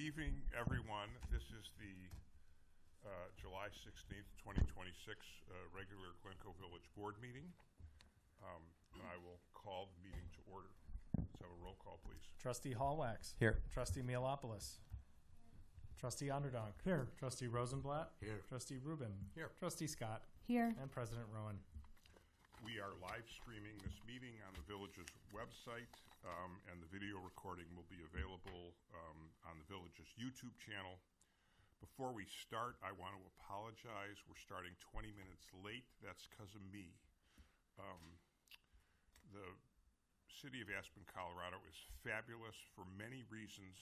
Good evening, everyone. This is the July 16th, 2026 regular Glencoe Village Board meeting. And I will call the meeting to order. Let's have a roll call, please. Trustee Hallwax. Here. Trustee Mielopoulos. Trustee Onderdonk. Here. Trustee Rosenblatt. Here. Trustee Rubin. Here. Trustee Scott. Here. And President Rowan. We are live streaming this meeting on the Village's website, and the video recording will be available on the Village's YouTube channel. Before we start, I want to apologize. We're starting 20 minutes late. That's because of me. The city of Aspen, Colorado is fabulous for many reasons,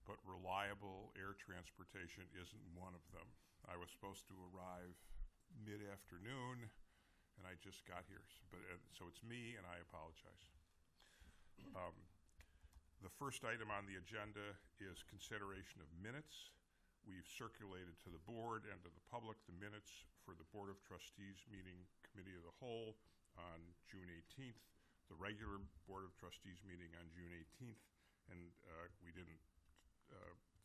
but reliable air transportation isn't one of them. I was supposed to arrive mid-afternoon, and I just got here. So it's me, and I apologize. The first item on the agenda is consideration of minutes. We've circulated to the board and to the public the minutes for the Board of Trustees meeting Committee of the Whole on June 18th, the regular Board of Trustees meeting on June 18th, and we didn't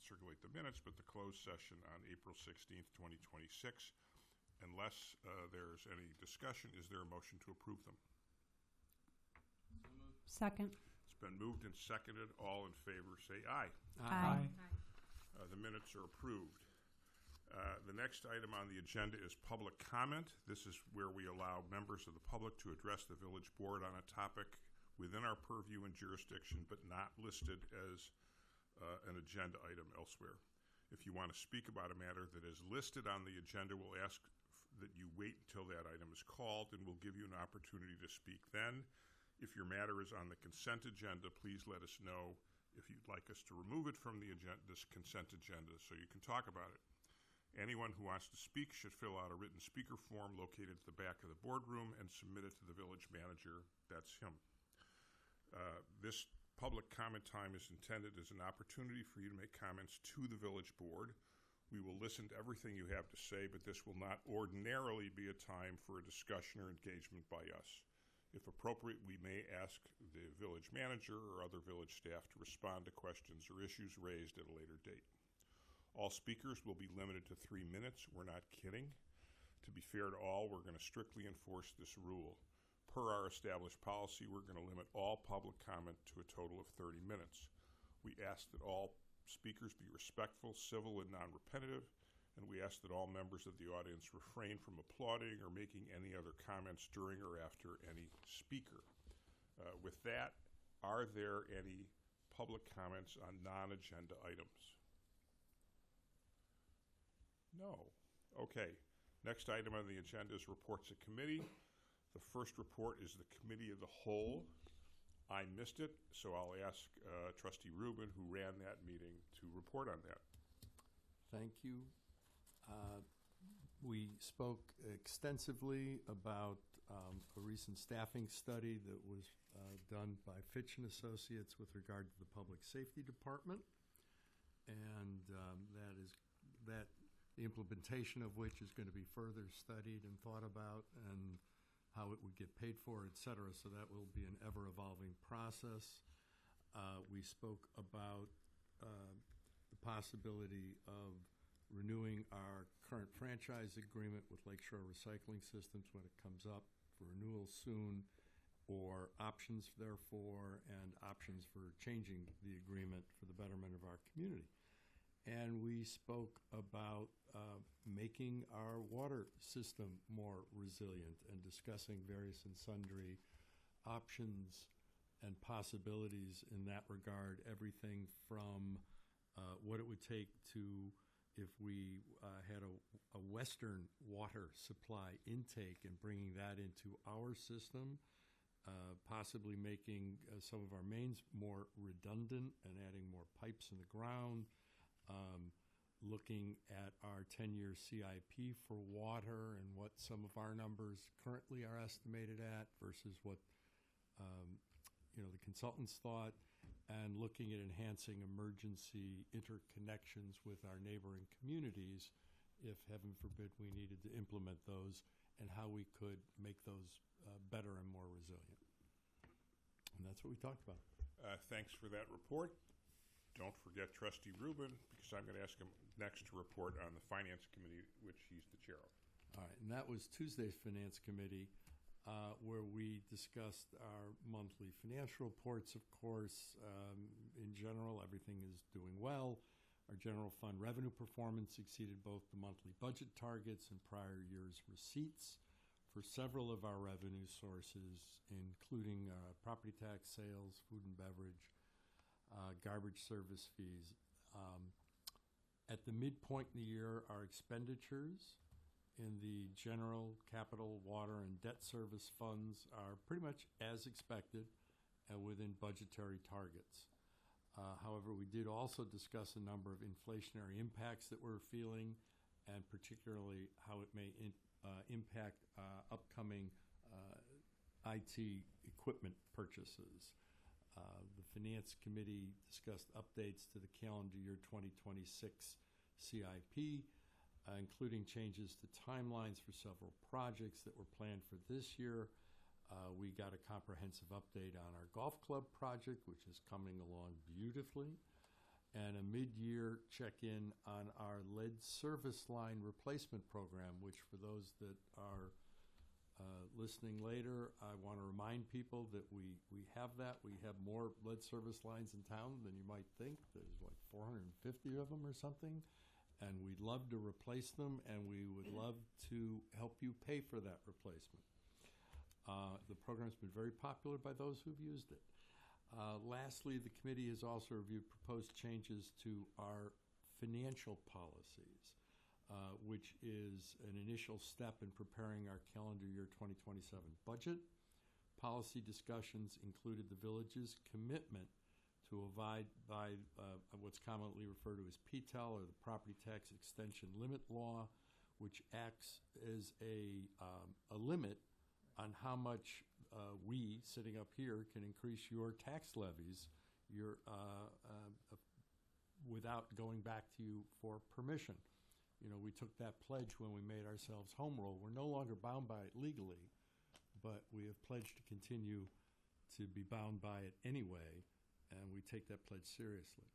circulate the minutes, but the closed session on April 16th, 2026. Unless there's any discussion, is there a motion to approve them? Second. It's been moved and seconded. All in favor say aye. Aye. The minutes are approved. The next item on the agenda is public comment. This is where we allow members of the public to address the village board on a topic within our purview and jurisdiction, but not listed as an agenda item elsewhere. If you want to speak about a matter that is listed on the agenda, we'll ask that you wait until that item is called, and we'll give you an opportunity to speak then. If your matter is on the consent agenda, please let us know if you'd like us to remove it from the this consent agenda so you can talk about it. Anyone who wants to speak should fill out a written speaker form located at the back of the boardroom and submit it to the village manager. That's him. This public comment time is intended as an opportunity for you to make comments to the village board. We will listen to everything you have to say, but this will not ordinarily be a time for a discussion or engagement by us. If appropriate, we may ask the village manager or other village staff to respond to questions or issues raised at a later date. All speakers will be limited to 3 minutes. We're not kidding. To be fair to all, we're going to strictly enforce this rule. Per our established policy, we're going to limit all public comment to a total of 30 minutes. We ask that all speakers be respectful, civil, and non-repetitive, and we ask that all members of the audience refrain from applauding or making any other comments during or after any speaker. With that, are there any public comments on non-agenda items? No. Okay. Next item on the agenda is reports of committee. The first report is the Committee of the Whole. I missed it, so I'll ask Trustee Rubin, who ran that meeting, to report on that. Thank you. We spoke extensively about a recent staffing study that was done by Fitch & Associates with regard to the Public Safety Department, and the implementation of which is going to be further studied and thought about, and how it would get paid for, et cetera. So that will be an ever-evolving process. We spoke about the possibility of renewing our current franchise agreement with Lakeshore Recycling Systems when it comes up for renewal soon, or options therefore, and options for changing the agreement for the betterment of our community. And we spoke about making our water system more resilient and discussing various and sundry options and possibilities in that regard, everything from what it would take to, if we had a Western water supply intake and bringing that into our system, possibly making some of our mains more redundant and adding more pipes in the ground, looking at our 10-year CIP for water and what some of our numbers currently are estimated at versus what the consultants thought, and looking at enhancing emergency interconnections with our neighboring communities if, heaven forbid, we needed to implement those, and how we could make those better and more resilient. And that's what we talked about. Thanks for that report. don't forget Trustee Rubin, because I'm going to ask him next to report on the Finance Committee, which he's the chair of. All right, and that was Tuesday's Finance Committee, where we discussed our monthly financial reports, of course. In general, everything is doing well. Our general fund revenue performance exceeded both the monthly budget targets and prior year's receipts for several of our revenue sources, including property tax sales, food and beverage, garbage service fees. At the midpoint in the year, our expenditures in the general, capital, water, and debt service funds are pretty much as expected and within budgetary targets. However, we did also discuss a number of inflationary impacts that we're feeling, and particularly how it may impact upcoming IT equipment purchases. The Finance Committee discussed updates to the calendar year 2026 CIP, including changes to timelines for several projects that were planned for this year. We got a comprehensive update on our golf club project, which is coming along beautifully, and a mid-year check-in on our lead service line replacement program, which for those that are listening later, I want to remind people that we have that. We have more lead service lines in town than you might think. There's like 450 of them or something, and we'd love to replace them, and we would love to help you pay for that replacement. The program's been very popular by those who've used it. Lastly, the committee has also reviewed proposed changes to our financial policies, which is an initial step in preparing our calendar year 2027 budget. Policy discussions included the village's commitment to abide by what's commonly referred to as PTEL, or the Property Tax Extension Limit Law, which acts as a limit on how much we, sitting up here, can increase your tax levies without going back to you for permission. You know, we took that pledge when we made ourselves home rule. We're no longer bound by it legally, but we have pledged to continue to be bound by it anyway, and we take that pledge seriously.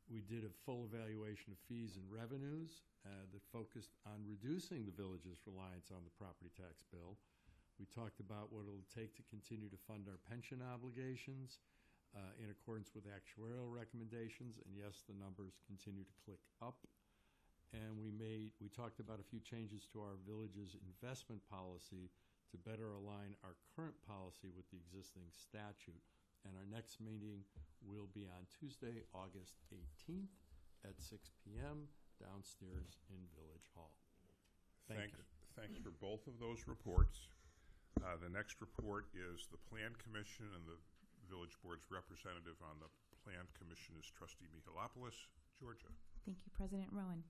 We did a full evaluation of fees and revenues that focused on reducing the village's reliance on the property tax bill. We talked about what it'll take to continue to fund our pension obligations in accordance with actuarial recommendations, and yes, the numbers continue to click up. And we talked about a few changes to our village's investment policy to better align our current policy with the existing statute. And our next meeting will be on Tuesday, August 18th at 6 p.m. downstairs in Village Hall. Thank you. Thanks for both of those reports. The next report is the Plan Commission, and the Village Board's representative on the Plan Commission is Trustee Mihalopoulos. Georgia. Thank you, President Rowan.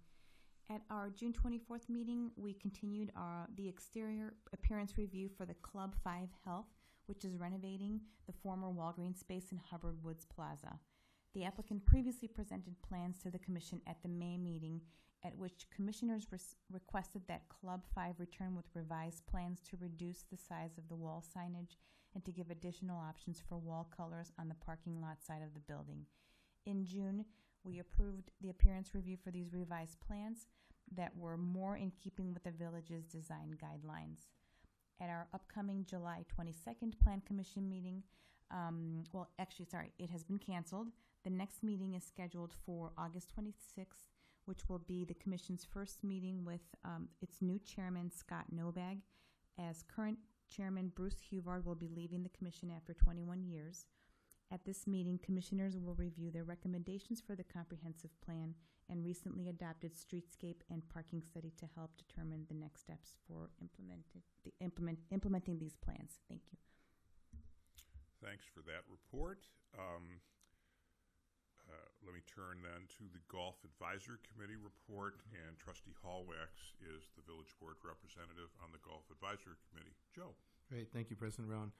At our June 24th meeting, we continued the exterior appearance review for the Club 5 Health, which is renovating the former Walgreens space in Hubbard Woods Plaza. The applicant previously presented plans to the Commission at the May meeting, at which commissioners requested that Club 5 return with revised plans to reduce the size of the wall signage and to give additional options for wall colors on the parking lot side of the building. In June, we approved the appearance review for these revised plans that were more in keeping with the village's design guidelines. At our upcoming July 22nd Plan Commission meeting, it has been canceled. The next meeting is scheduled for August 26th, which will be the Commission's first meeting with its new chairman, Scott Nobag, as current chairman Bruce Huvard will be leaving the Commission after 21 years. At this meeting, commissioners will review their recommendations for the comprehensive plan and recently adopted streetscape and parking study to help determine the next steps for implementing these plans. Thank you. Thanks for that report. Let me turn then to the Golf Advisory Committee report, and Trustee Hallwax is the Village Board representative on the Golf Advisory Committee. Joe. Great. Thank you, President Rowan.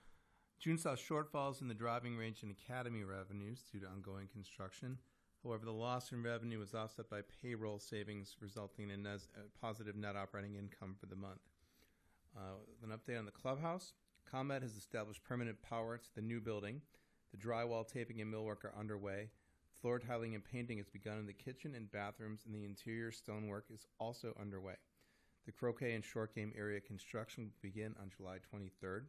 June saw shortfalls in the driving range and academy revenues due to ongoing construction. However, the loss in revenue was offset by payroll savings, resulting in a positive net operating income for the month. An update on the clubhouse. ComEd has established permanent power to the new building. The drywall taping and millwork are underway. Floor tiling and painting has begun in the kitchen and bathrooms, and the interior stonework is also underway. The croquet and short game area construction will begin on July 23rd.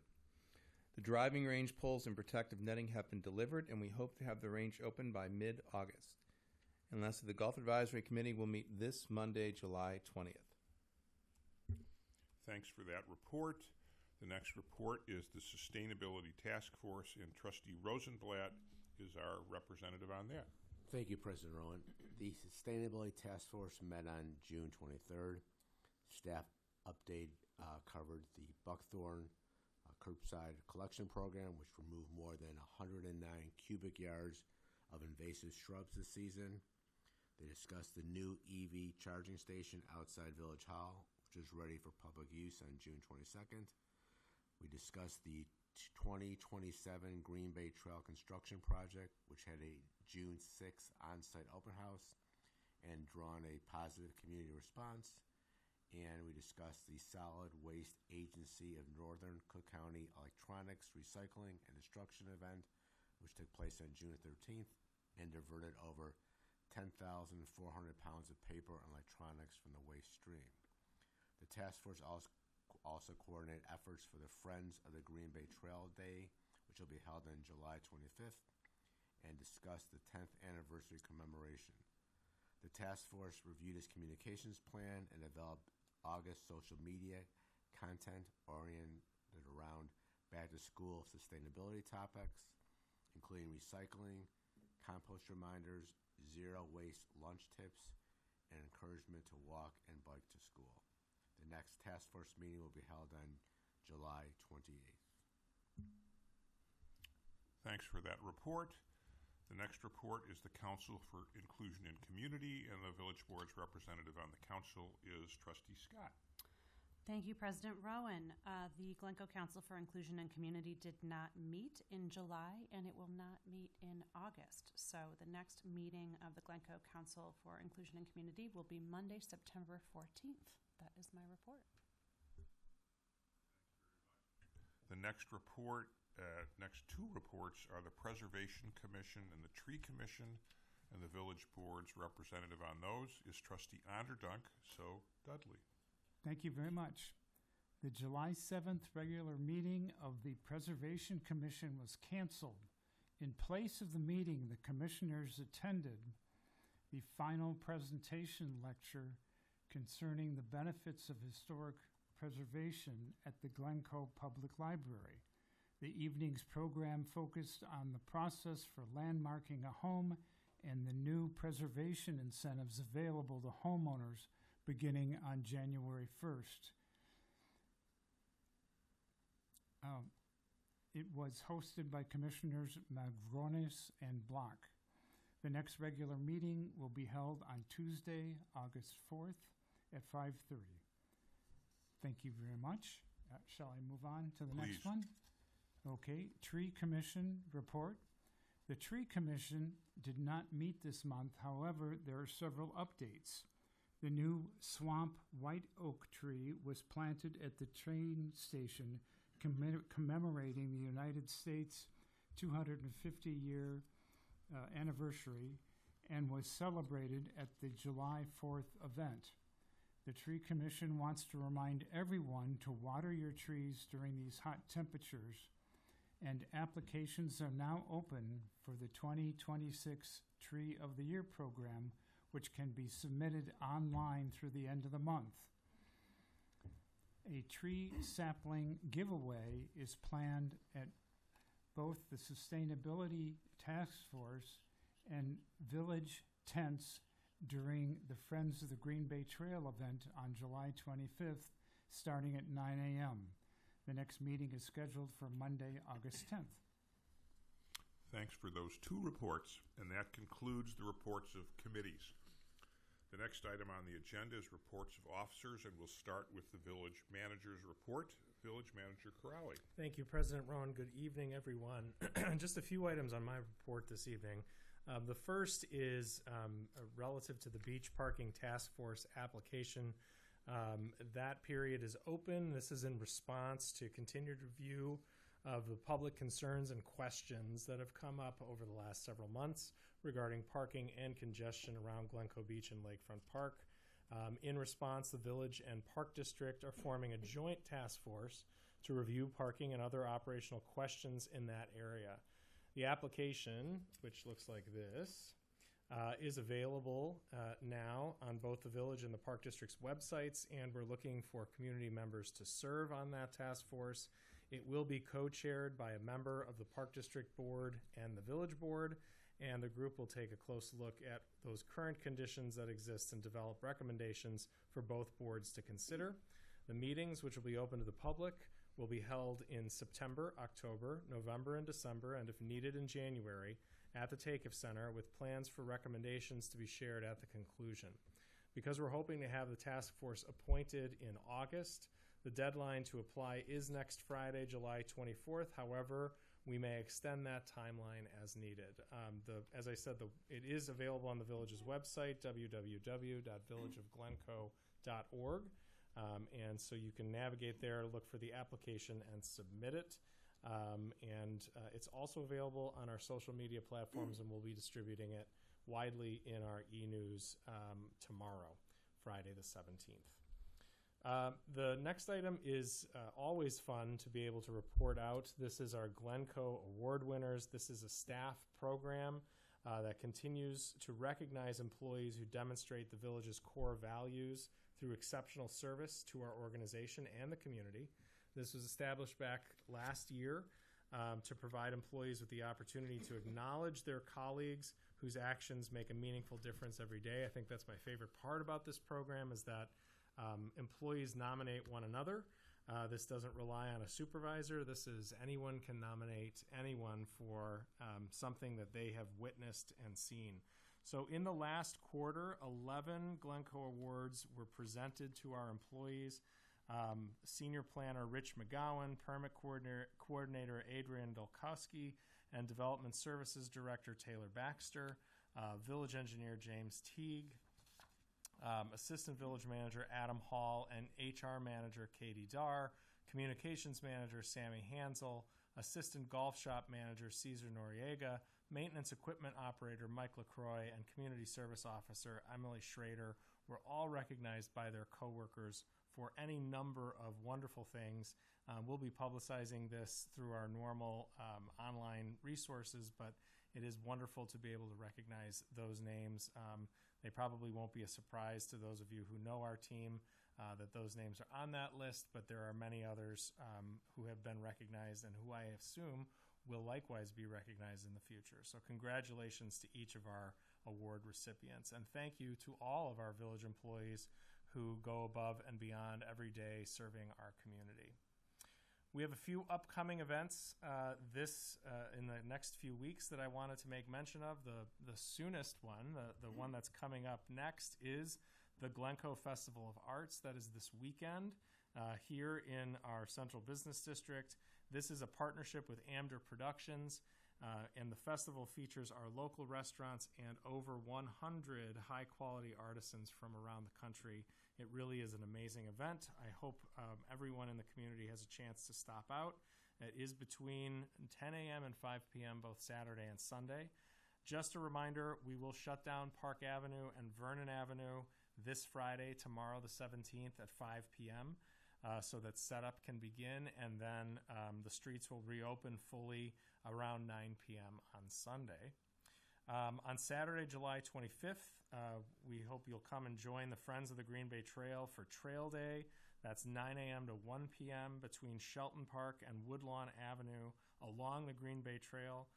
The driving range poles and protective netting have been delivered, and we hope to have the range open by mid-August. And lastly, the Golf Advisory Committee will meet this Monday, July 20th. Thanks for that report. The next report is the Sustainability Task Force, and Trustee Rosenblatt is our representative on that. Thank you, President Rowan. The Sustainability Task Force met on June 23rd. Staff update covered the Buckthorn curbside collection program, which removed more than 109 cubic yards of invasive shrubs this season. They discussed the new EV charging station outside Village Hall, which is ready for public use on June 22nd. We discussed the 2027 Green Bay Trail construction project, which had a June 6th on-site open house and drawn a positive community response. And we discussed the Solid Waste Agency of Northern Cook County Electronics Recycling and Destruction event, which took place on June 13th and diverted over 10,400 pounds of paper and electronics from the waste stream. The task force also coordinated efforts for the Friends of the Green Bay Trail Day, which will be held on July 25th, and discussed the 10th anniversary commemoration. The task force reviewed its communications plan and developed August social media content oriented around back-to-school sustainability topics, including recycling, compost reminders, zero-waste lunch tips, and encouragement to walk and bike to school. The next task force meeting will be held on July 28th. Thanks for that report. The next report is the Council for Inclusion and Community, and the Village Board's representative on the council is Trustee Scott. Thank you, President Rowan. The Glencoe Council for Inclusion and Community did not meet in July, and it will not meet in August. So the next meeting of the Glencoe Council for Inclusion and Community will be Monday, September 14th. That is my report. The next report, next two reports are the Preservation Commission and the Tree Commission, and the Village Board's representative on those is Trustee Onderdunk. So, Dudley. Thank you very much. The July 7th regular meeting of the Preservation Commission was canceled. In place of the meeting, the commissioners attended the final presentation lecture concerning the benefits of historic preservation at the Glencoe Public Library. The evening's program focused on the process for landmarking a home and the new preservation incentives available to homeowners beginning on January 1st. It was hosted by Commissioners Magronis and Block. The next regular meeting will be held on Tuesday, August 4th at 5:30. Thank you very much. Shall I move on to the next one? Okay, Tree Commission report. The Tree Commission did not meet this month. However, there are several updates. The new swamp white oak tree was planted at the train station commemorating the United States 250-year anniversary and was celebrated at the July 4th event. The Tree Commission wants to remind everyone to water your trees during these hot temperatures, and applications are now open for the 2026 Tree of the Year program, which can be submitted online through the end of the month. A tree sapling giveaway is planned at both the Sustainability Task Force and Village tents during the Friends of the Green Bay Trail event on July 25th, starting at 9 a.m. The next meeting is scheduled for Monday, August 10th. Thanks for those two reports, and that concludes the reports of committees. The next item on the agenda is reports of officers, and we'll start with the village manager's report. Village Manager Crowley. Thank you, President Rowan. Good evening, everyone. Just a few items on my report this evening. The first is relative to the Beach Parking Task Force application. That period is open. This is in response to continued review of the public concerns and questions that have come up over the last several months regarding parking and congestion around Glencoe Beach and Lakefront Park. In response, the Village and Park District are forming a joint task force to review parking and other operational questions in that area. The application, which looks like this, is available now on both the Village and the Park District's websites, and we're looking for community members to serve on that task force. It will be co-chaired by a member of the Park District Board and the Village Board, and the group will take a close look at those current conditions that exist and develop recommendations for both boards to consider. The meetings, which will be open to the public, will be held in September, October, November, and December, and if needed in January, at the TAKEF Center, with plans for recommendations to be shared at the conclusion. Because we're hoping to have the task force appointed in August, the deadline to apply is next Friday, July 24th. However, we may extend that timeline as needed. As I said, it is available on the Village's website, www.villageofglencoe.org. And so you can navigate there, look for the application, and submit it. It's also available on our social media platforms, and we'll be distributing it widely in our e-news tomorrow, Friday the 17th. The next item is always fun to be able to report out. This is our Glencoe Award winners. This is a staff program that continues to recognize employees who demonstrate the Village's core values through exceptional service to our organization and the community. This was established back last year to provide employees with the opportunity to acknowledge their colleagues whose actions make a meaningful difference every day. I think that's my favorite part about this program, is that employees nominate one another. This doesn't rely on a supervisor. This is anyone can nominate anyone for something that they have witnessed and seen. So in the last quarter, 11 Glencoe Awards were presented to our employees. Senior Planner Rich McGowan, Permit Coordinator Adrian Dolkowski, and Development Services Director Taylor Baxter, Village Engineer James Teague, Assistant Village Manager Adam Hall, and HR Manager Katie Darr, Communications Manager Sammy Hansel, Assistant Golf Shop Manager Cesar Noriega, Maintenance Equipment Operator Mike LaCroix, and Community Service Officer Emily Schrader were all recognized by their coworkers for any number of wonderful things. We'll be publicizing this through our normal online resources, but it is wonderful to be able to recognize those names. They probably won't be a surprise to those of you who know our team that those names are on that list, but there are many others who have been recognized and who I assume will likewise be recognized in the future. So congratulations to each of our award recipients, and thank you to all of our Village employees who go above and beyond every day serving our community. We have a few upcoming events in the next few weeks that I wanted to make mention of. The soonest one, the one that's coming up next, is the Glencoe Festival of Arts. That is this weekend here in our Central Business District. This is a partnership with Amder Productions, and the festival features our local restaurants and over 100 high-quality artisans from around the country. It really is an amazing event. I hope everyone in the community has a chance to stop out. It is between 10 a.m. and 5 p.m. both Saturday and Sunday. Just a reminder, we will shut down Park Avenue and Vernon Avenue this Friday, tomorrow the 17th at 5 p.m. So that setup can begin, and then the streets will reopen fully around 9 p.m. on Sunday. On Saturday, July 25th, we hope you'll come and join the Friends of the Green Bay Trail for Trail Day. That's 9 a.m. to 1 p.m. between Shelton Park and Woodlawn Avenue along the Green Bay Trail.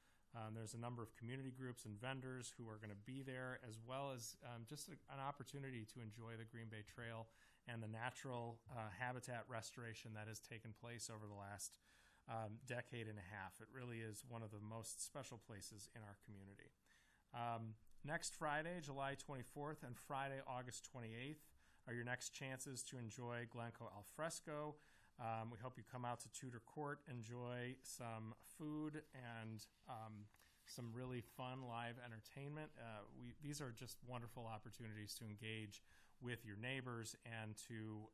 There's a number of community groups and vendors who are going to be there, as well as just an opportunity to enjoy the Green Bay Trail and the natural habitat restoration that has taken place over the last decade and a half. It really is one of the most special places in our community. Next Friday, July 24th, and Friday, August 28th, are your next chances to enjoy Glencoe Alfresco. We hope you come out to Tudor Court, enjoy some food and some really fun live entertainment. These are just wonderful opportunities to engage with your neighbors and to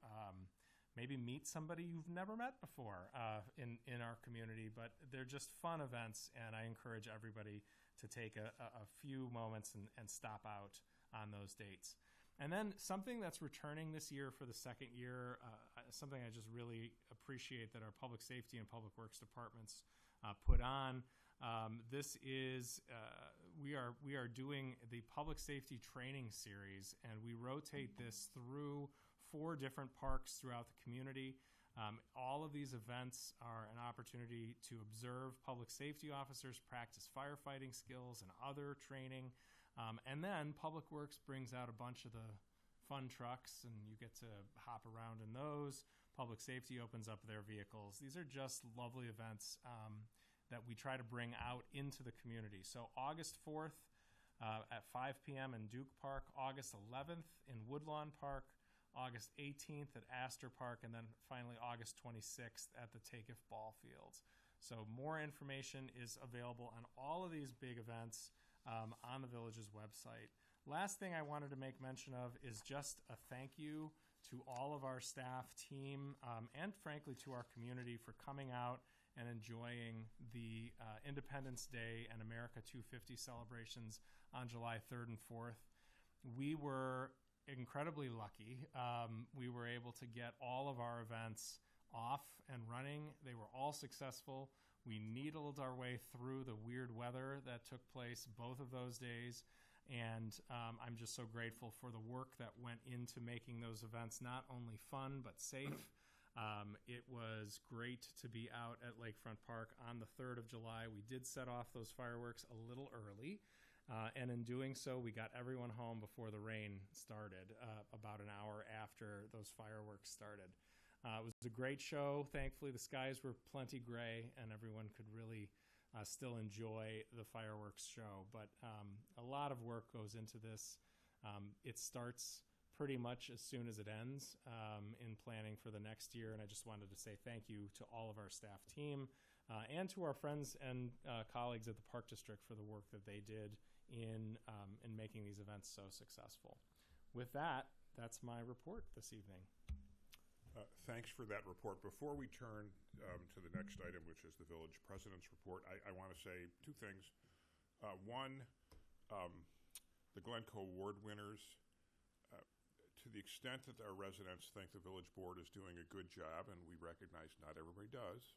maybe meet somebody you've never met before in our community. But they're just fun events, and I encourage everybody to take a few moments and stop out on those dates. And then something that's returning this year for the second year, something I just really appreciate that our public safety and public works departments put on. This is we are doing the public safety training series, and we rotate this through 4 different parks throughout the community. All of these events are an opportunity to observe public safety officers practice firefighting skills and other training. And then Public Works brings out a bunch of the fun trucks, and you get to hop around in those. Public Safety opens up their vehicles. These are just lovely events that we try to bring out into the community. So August 4th at 5 p.m. in Duke Park, August 11th in Woodlawn Park, August 18th at Astor Park, and then finally August 26th at the Takeoff Ball Fields. So more information is available on all of these big events on the village's website. Last thing I wanted to make mention of is just a thank you to all of our staff, team, and frankly to our community for coming out and enjoying the Independence Day and America 250 celebrations on July 3rd and 4th. We were incredibly lucky. We were able to get all of our events off and running. They were all successful. We needled our way through the weird weather that took place both of those days. And I'm just so grateful for the work that went into making those events not only fun, but safe. It was great to be out at Lakefront Park on the 3rd of July. We did set off those fireworks a little early. And in doing so, we got everyone home before the rain started, about an hour after those fireworks started. It was a great show. Thankfully, the skies were plenty gray, and everyone could really still enjoy the fireworks show. But a lot of work goes into this. It starts pretty much as soon as it ends in planning for the next year. And I just wanted to say thank you to all of our staff team and to our friends and colleagues at the Park District for the work that they did in making these events so successful. With that, that's my report this evening. Thanks for that report. Before we turn to the next item, which is the village president's report, I want to say 2 things. One, the Glencoe Award winners, to the extent that our residents think the village board is doing a good job, and we recognize not everybody does,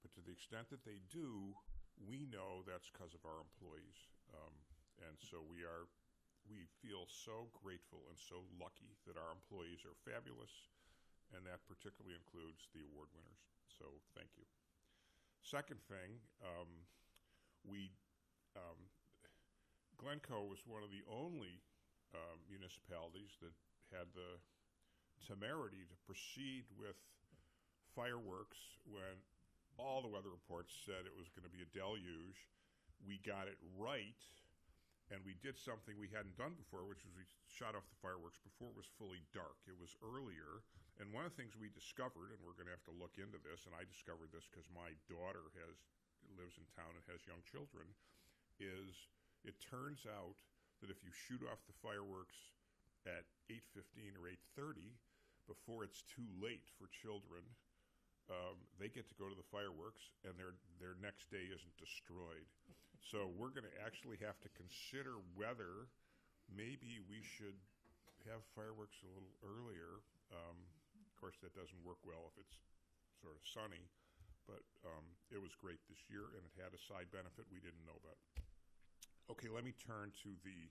but to the extent that they do, we know that's because of our employees. And so we feel so grateful and so lucky that our employees are fabulous, and that particularly includes the award winners. So thank you. Second thing, Glencoe was one of the only municipalities that had the temerity to proceed with fireworks when all the weather reports said it was going to be a deluge. We got it right, and we did something we hadn't done before, which was we shot off the fireworks before it was fully dark. It was earlier, and one of the things we discovered, and we're going to have to look into this, and I discovered this because my daughter lives in town and has young children, is it turns out that if you shoot off the fireworks at 8:15 or 8:30, before it's too late for children, they get to go to the fireworks, and their next day isn't destroyed. So we're going to actually have to consider whether maybe we should have fireworks a little earlier. Of course, that doesn't work well if it's sort of sunny, but it was great this year, and it had a side benefit we didn't know about. Okay, let me turn to the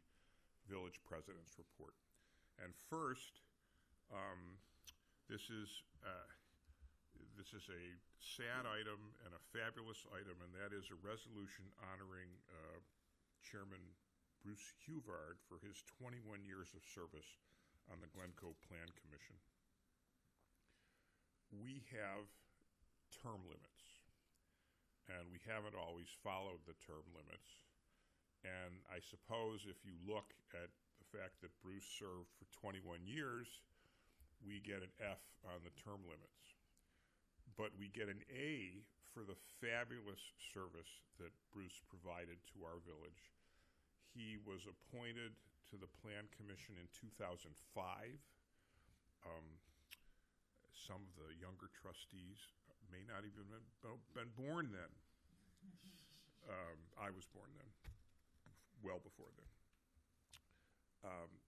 village president's report. And first, this is a sad item and a fabulous item, and that is a resolution honoring Chairman Bruce Huvard for his 21 years of service on the Glencoe Plan Commission. We have term limits, and we haven't always followed the term limits. And I suppose if you look at the fact that Bruce served for 21 years, we get an F on the term limits. But we get an A for the fabulous service that Bruce provided to our village. He was appointed to the Plan Commission in 2005. some of the younger trustees may not even been born then. I was born then, well before then.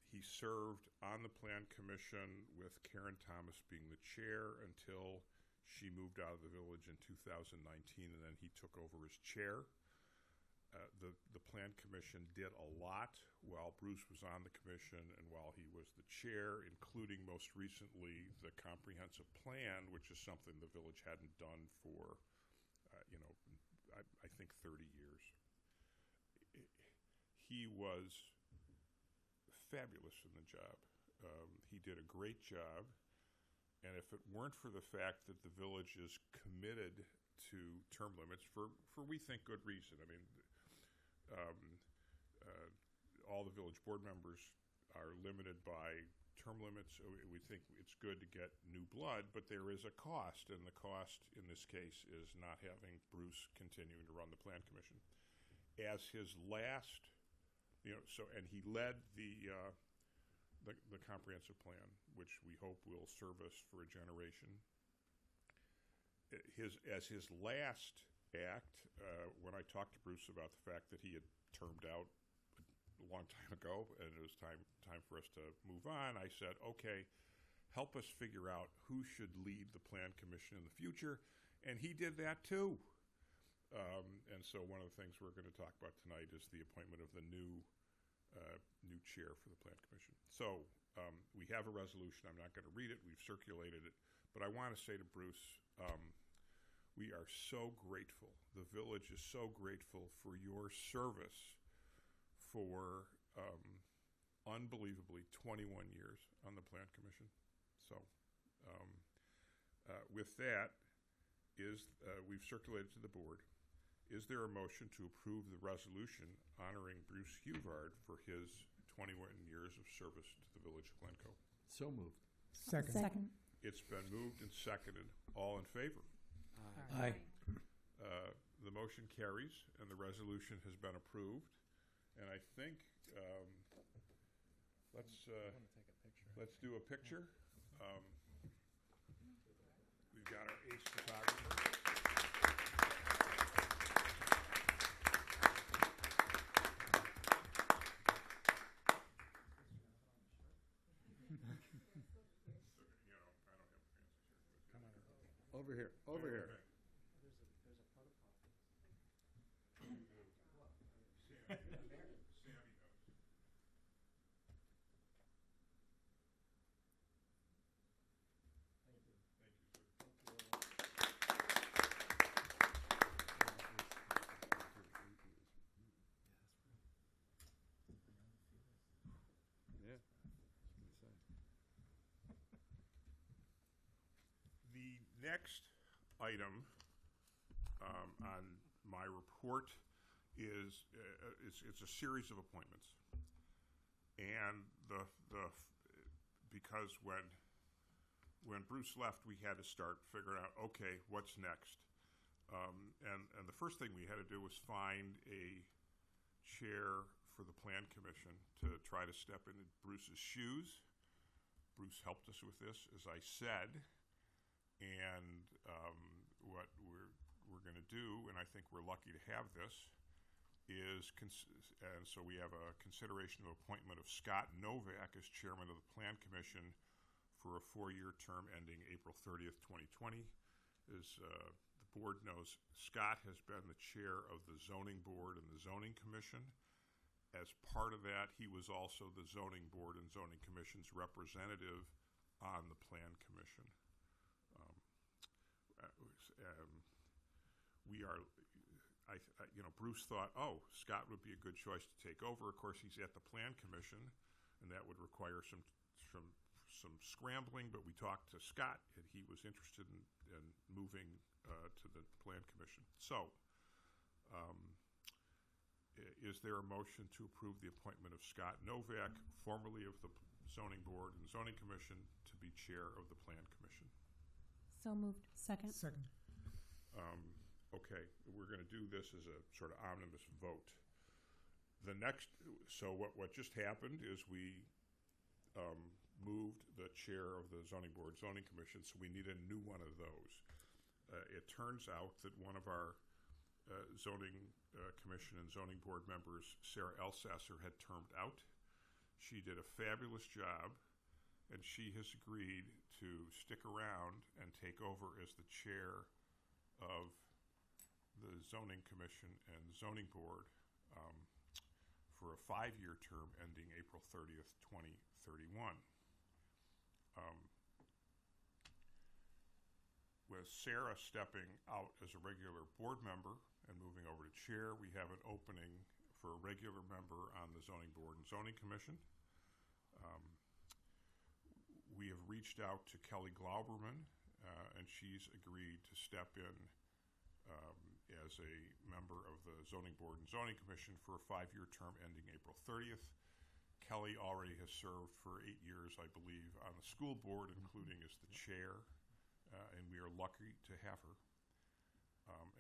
He served on the Plan Commission with Karen Thomas being the chair until she moved out of the village in 2019, and then he took over as chair. The Plan Commission did a lot while Bruce was on the commission and while he was the chair, including most recently the comprehensive plan, which is something the village hadn't done for, I think 30 years. He was fabulous in the job. He did a great job, and if it weren't for the fact that the village is committed to term limits for we think good reason. I mean, all the village board members are limited by term limits. So we think it's good to get new blood, but there is a cost, and the cost in this case is not having Bruce continuing to run the Plan Commission. As his last, and he led the comprehensive plan, which we hope will serve us for a generation. As his last act, when I talked to Bruce about the fact that he had termed out a long time ago and it was time for us to move on, I said, okay, help us figure out who should lead the Plan Commission in the future, and he did that too. And so one of the things we're going to talk about tonight is the appointment of the new chair for the Plan Commission. So we have a resolution. I'm not going to read it. We've circulated it. But I want to say to Bruce, we are so grateful. The village is so grateful for your service for unbelievably 21 years on the Plan Commission. So with that, we've circulated to the board. Is there a motion to approve the resolution honoring Bruce Huvard for his 21 years of service to the village of Glencoe? So moved. Second. It's been moved and seconded. All in favor? Aye. The motion carries, and the resolution has been approved. And I think let's do a picture. We've got our ace photographer. Over here. Over here. The next item on my report is it's a series of appointments, and because when Bruce left, we had to start figuring out, okay, what's next, and the first thing we had to do was find a chair for the Plan Commission to try to step into Bruce's shoes. Bruce helped us with this, as I said. And what we're going to do, and I think we're lucky to have this, is and so we have a consideration of appointment of Scott Novak as chairman of the Plan Commission for a 4-year term ending April 30th, 2020. As the board knows, Scott has been the chair of the Zoning Board and the Zoning Commission. As part of that, he was also the Zoning Board and Zoning Commission's representative on the Plan Commission. Bruce thought, oh, Scott would be a good choice to take over. Of course, he's at the Plan Commission, and that would require some scrambling. But we talked to Scott, and he was interested in moving to the Plan Commission. So, is there a motion to approve the appointment of Scott Novak, formerly of the Zoning Board and Zoning Commission, to be chair of the Plan Commission? So moved. Second. Okay, we're going to do this as a sort of omnibus vote. So what just happened is we moved the chair of the zoning board, zoning commission, so we need a new one of those. It turns out that one of our zoning commission and zoning board members, Sarah Elsasser, had termed out. She did a fabulous job, and she has agreed to stick around and take over as the chair of the zoning commission and zoning board for a 5-year term ending April 30th, 2031. With Sarah stepping out as a regular board member and moving over to chair, we have an opening for a regular member on the zoning board and zoning commission. We have reached out to Kelly Glauberman, and she's agreed to step in as a member of the zoning board and zoning commission for a 5-year term ending April 30th. Kelly already has served for 8 years, I believe, on the school board, including as the chair, and we are lucky to have her.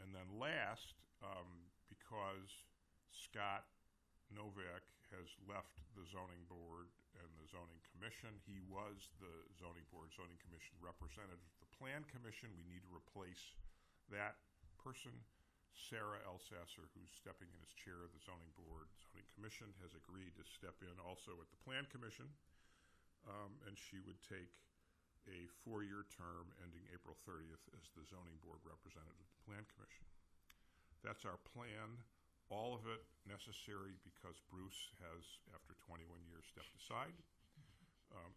And then last, because Scott Novak has left the zoning board and the zoning commission, he was the zoning board, zoning commission representative of the plan commission. We need to replace that person. Sarah Elsasser, who's stepping in as chair of the zoning board, zoning commission, has agreed to step in also at the plan commission, and she would take a 4-year term ending April 30th as the zoning board representative of the plan commission. That's our plan. All of it necessary because Bruce has, after 21 years, stepped aside,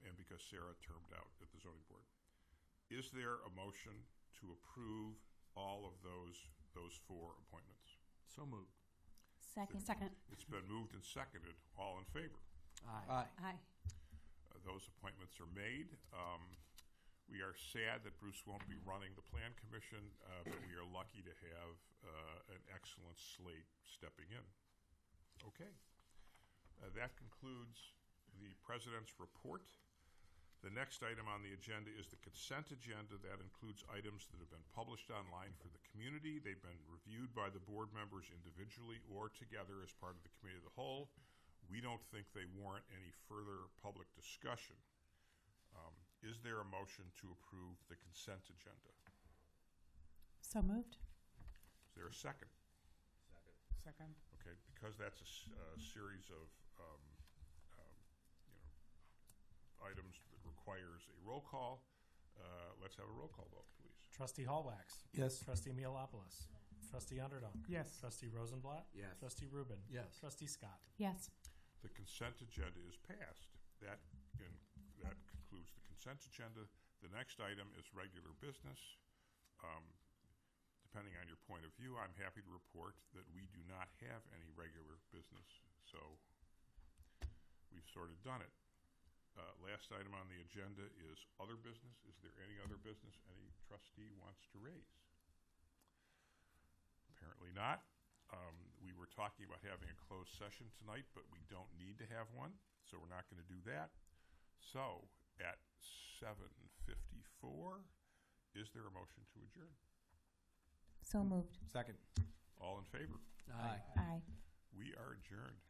and because Sarah termed out at the zoning board. Is there a motion to approve all of those 4 appointments? So moved. Second. It's been moved and seconded. All in favor? Aye. Aye. Those appointments are made. We are sad that Bruce won't be running the plan commission, but we are lucky to have an excellent slate stepping in. Okay. That concludes the president's report. The next item on the agenda is the consent agenda. That includes items that have been published online for the community. They've been reviewed by the board members individually or together as part of the committee of the whole. We don't think they warrant any further public discussion. Is there a motion to approve the consent agenda? So moved. Is there a second? Second. Okay, because that's a series of items that requires a roll call. Let's have a roll call vote, please. Trustee Hallwax. Yes. Trustee Mealopoulos. Trustee Underdog. Yes. Trustee Rosenblatt. Yes. Trustee Rubin. Yes. Trustee Scott. Yes. The consent agenda is passed. That concludes the consent agenda. The next item is regular business. Depending on your point of view, I'm happy to report that we do not have any regular business, so we've sort of done it. Last item on the agenda is other business. Is there any other business any trustee wants to raise? Apparently not. We were talking about having a closed session tonight, but we don't need to have one, so we're not going to do that. So, at 7:54, is there a motion to adjourn? So moved. Second. All in favor? Aye. Aye. We are adjourned.